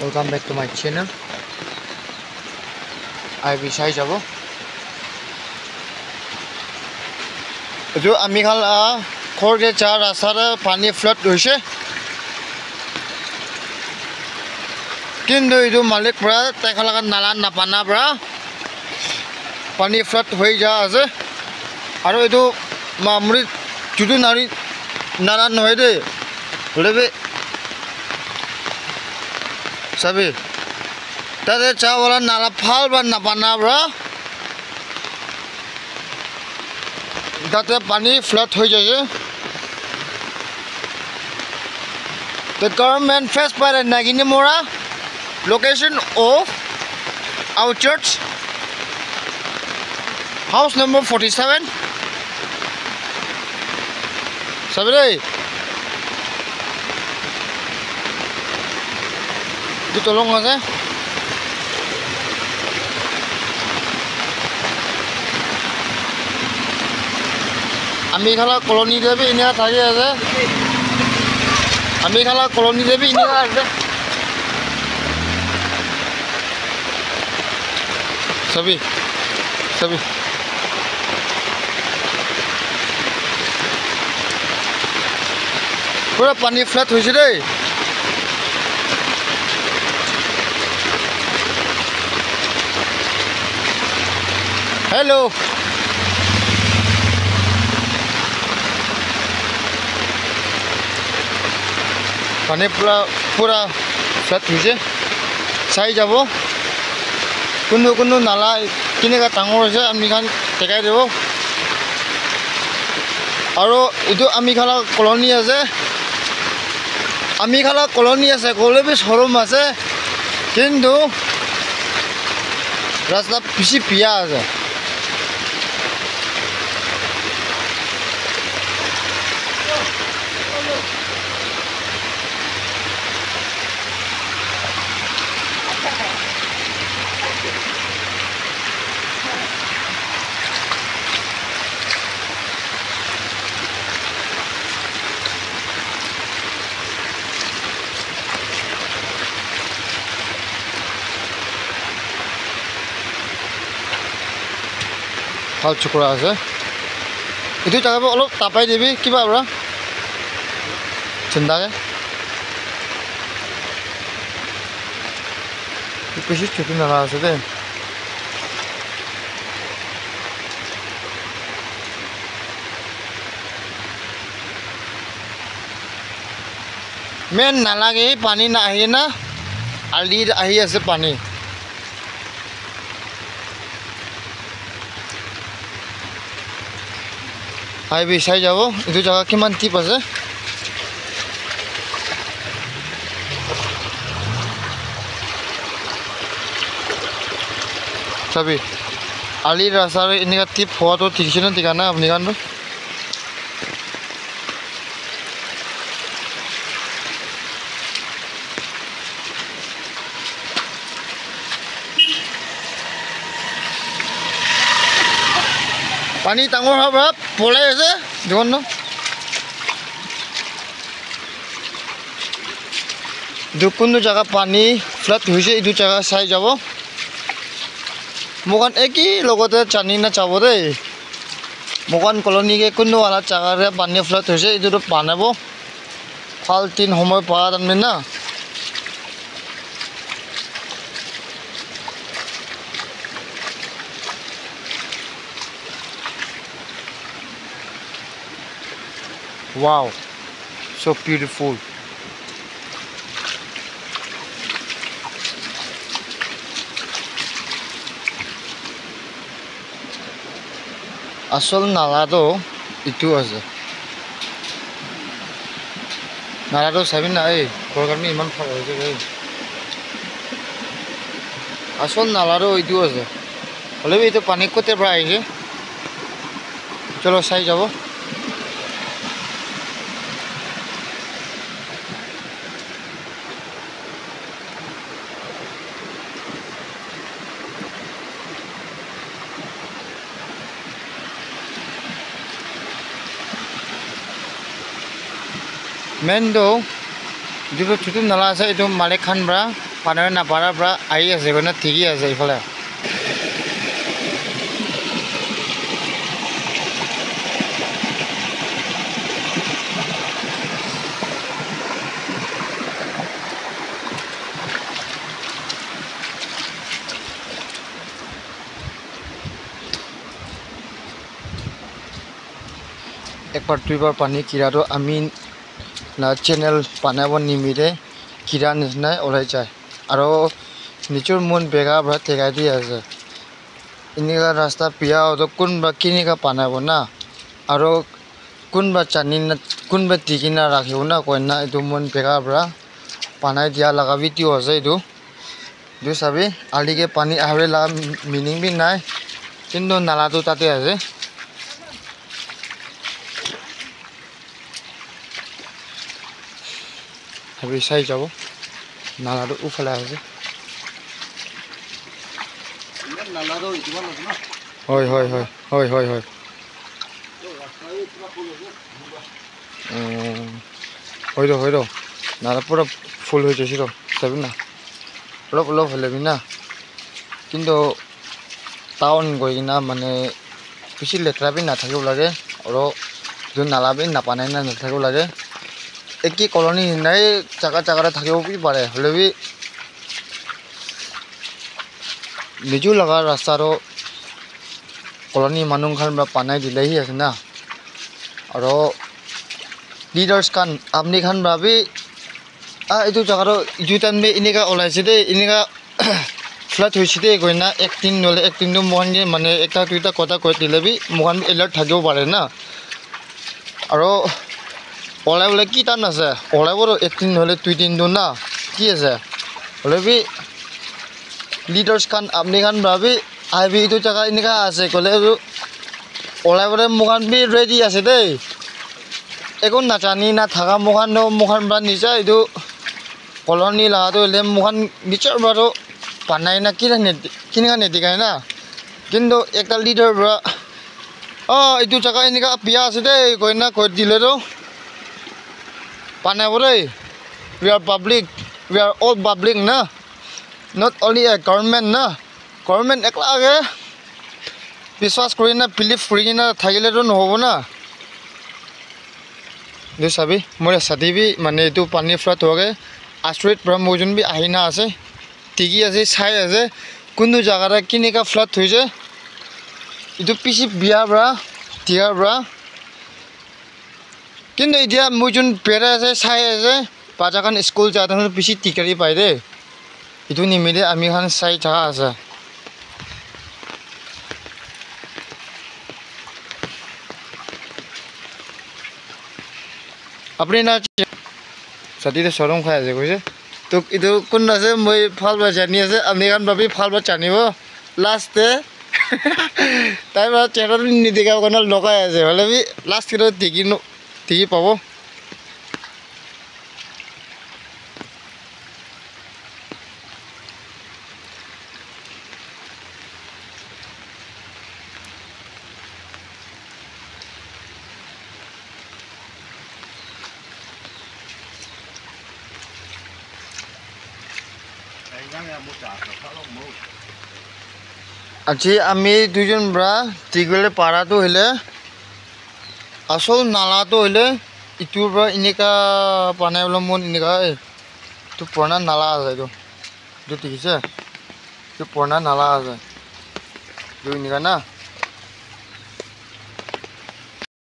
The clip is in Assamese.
Welcome back to my channel. I wish I jabo. जो आमी खाल खोर के चार आसार पानी फ्लड होइसे किन्तु इदु मालिक ब्रा ताइखालागा नाला नापाना ब्रा पानी फ्लड होई जा आसे आरो इदु मामुरि जुदु नारी नाला नहय दे लेबे सभी तादे चावला नाला फाल बा नापाना ब्रा That pani flood ho jaye. The government faced by the Naginimora location of our church, house number 47. Sabre, you tolong aja. আমি খালা কলোনি দেবে ইনা থাকে আছে আমি খালা কলোনি দেবে ইনা আছে সবই সবই পুরো পানি ফ্ল্যাট হইছে রে হ্যালো पानी पूरा फ्लड हुई चाई যাব कुनु कुनु नाला किनेगा डांगर আছে আমি খান টেকাই দেব আৰু ইটো আমি খালা কলোনি আছে কলেবি শোৰুম আছে কিন্তু ৰাস্তা পিছি পিয়া আছে ভাল চুকুৰা আছে এটো জায়গা অলপ তাপাই দিবি কিবা বৰা চিন্তাকে বেশি ছোট নালা আছে দে মেন নালাগে পানী না আহে না আলি আহি আছে পানী I wish I jabo itu jaga kiman tip ase sabi ali rasar ini ka tip ho to thik china tikana apni kan পানি ডাঙৰ হ'ব পলাই আছে দেখোন ন দুকুনো জায়গা পানি ফ্লাড হৈছে ইদু জায়গা চাই যাব মোকান একই লগতে জানি না যাব দেই মোকান কলোনিকে কোনো আলা জায়গাৰে পানি ফ্লাড হৈছে ইদুটো বানাব ফাল তিন সময় পাওয়া যাবে না Wow, so beautiful. Asal nala to itu aja. Nala to sabi na kalau kami iman follow aja. Asal nala to itu aja. Kalau itu panik kote berai je. Chalo saya jabo. Mendo, itu cukup nala saya itu Malik Khan bra. পানীৰ নাপাৰাৰ পৰা আহি আছে গৈ না ঠিকেই আছে এইফালে একবাৰ দুইবাৰ পানী কিৰাটো আমি চেনেল বনাব নিমিৰে কিৰা নিচিনাই ওলাই যায় আৰু নিজৰ মন বেগা পৰা ঠেকাই দি আছে এনেকুৱা ৰাস্তা পিয়া হতো কোনবা কিনিকা বনাব না আৰু কোনবা জানি না কোনবা টিকি না ৰাখিব না কয় না এইটো মন বেগা পৰা বনাই দিয়া লগা ভিডিঅ' আছে এইটো চাবি আলিকে পানী আহিবলৈ লগা মিনিং বি নাই কিন্তু নালাটো তাতে আছে ভাবি চাই যাব নালাটো উফালে আছে হয় হয় হয় হয় হয় হয় হয় ৰ নালা পুৰা ফুল হৈ গৈছে ৰ চাবি না অলপ অলপ হ'লেবি না কিন্তু টাউন গৈ কিনা মানে বেছি লেতেৰা বি নাথাকিব লাগে আৰু যোন নালা বি নাপানাই না নাথাকিব লাগে একেই কলনি নাই জাগাতে থাকিব বি পাৰে হ'লে বি নিজেও লগা ৰাস্তাটো কলনি মানুহখান বা পানাই দিলেহি আছে না আৰু লিডাৰ্ছ খান আপনি খান ভাবি এইটো জাগাটো ইটো টাইম এনেকা ওলাইছে দেই এনেকা ফ্লাড হৈছে দেই গৈ না একদিন নহ'লে একদিনটো মোহান মানে এটা দুটা কথা কৈ দিলে বি মোহান এলাৰ্ট থাকিব পাৰে না আৰু ওলাই ওলাই কি টান আছে ওলাব একদিন নহ'লে দুই দিনটো না কি আছে হ'লে বি লিডাৰ্ছ খান আপনি খান ভাবি আহিবি এইটো জেগা এনেকা আছে ক'লে ওলাই পেলাই মোহান বি ৰেডি আছে দেই একো নাজানি না থাকা মোহান বা নিজা এইটো কলনি লগাটো হ'লে মোহান নিজৰ বাৰু পানাই না কিনা নেদেখায় না কিন্তু একটা লিডাৰ পৰা এইটো জেগা এনেকা বিয়া আছে দেই কৈ না কৈ দিলেতো পানাব দেই we are all public না not only a government না government একলাগে বিশ্বাস কৰি না বিলিভ কৰি কিনা থাকিলেতো নহ'ব না দে চাবি মোৰ চাদিবি মানে এইটো পানী ফ্লাড হোৱাকৈ আশ্ৰয়ত পৰা মৌজন বি আহি না আছে টিকি আছে চাই আছে কোনটো জেগাতে কেনেকুৱা ফ্লাড হৈছে এইটো পিছি বিয়াৰ পৰা দিয়াৰ পৰা কিন্তু এতিয়া মৌজন বেৰা আছে চাই আছে বাচ্চাখান স্কুল যাওঁতে পিছি টিকাৰি পায় দেই এইটো নিমিলে আমি খান চাই থকা আছে আপুনি না ছাতিতে চৰম খাই আছে কৈছে তোক এইটো কোন আছে মই ভালবা জানি আছে আমি খান ভাবি ভালবা জানিব লাষ্টে তাই বা চেহেৰাটো নিদেখাব কাৰণে লগাই আছে হ'লে বি লাষ্ট কেইটা টিকি পাব আজি আমি দুজন পৰা টিকলে পাৰাটো হ'লে আচল নালাটো হ'লে ইটোৰ পৰা এনেকা পানী বোলে মন এনেকা এইটো পুৰণা নালা আছে এইটো দেখিছে এইটো পুৰণা নালা আছে এইটো এনেকা না